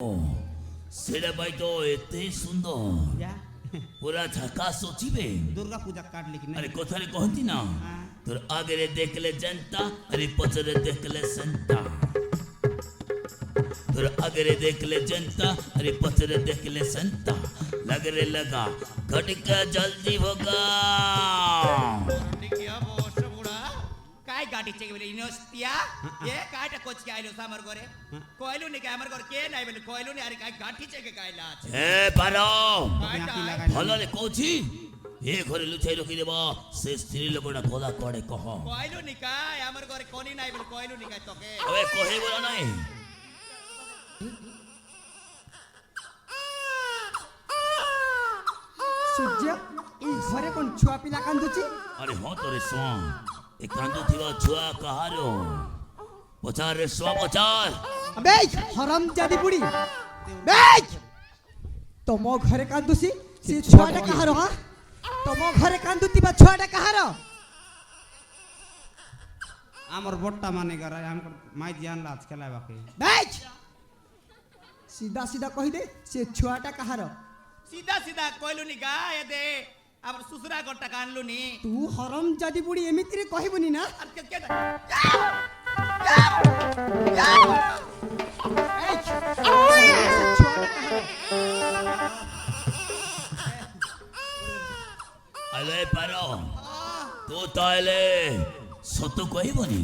সেটা ভাই তো এতে সুন্দর যা পুরা ঝাকাস অচিবে দুর্গা পূজা কাটলি কি না আরে কোথায় কহতি না তোর আগেরে দেখলে জনতা আরে পছরে দেখলে সন্তা তোর আগেরে দেখলে জনতা আরে পছরে দেখলে সন্তা लगरे लगा घटका जल्दी होगा काय गाडी चेक बोले इनोस्तिया ये कायटा कोच के आइलो सामर गोरे कोइलु ने के हमर गोर के नाइ बोले कोइलु ने अरे काय गाठी चेक के कायला ए पारो आँखी लगा भलो रे कोची ए घरे लुचाई रखी देबा से स्त्री लोकना कोला कोडे कह कोइलु ने काय हमर गोरे कोनी नाइ बोले कोइलु ने काय तोके अबे कहे बोला नहीं সূর্য এই ঘরে কোন ছুয়া পিলা কান্দুছি अरे हाँ तो रे स्वां एक कांदू थीवा छुआ कहारो पचार रे स्वां पचार আবে হারাম জাদি বুড়ি বেক তম ঘরে কান্দুছি সে ছুয়াটা কাহার হা তম ঘরে কান্দুতি বা ছুয়াটা কাহার আমার বট্টা মানে গরা আমকর মাই জান লাজ খেলা বাকি বেক সিধা সিধা কহি দে সে ছুয়াটা কাহার सीधा सीधा कोइलु ने काय दे अब सुसुरा गोटा कानलु नी তু হরম জাদি বুড়ি এমিতিরে কহিবনি না अरे के বেক সে ছুয়াটা কাহার अले पारो तू ताइले सतो कहिबनी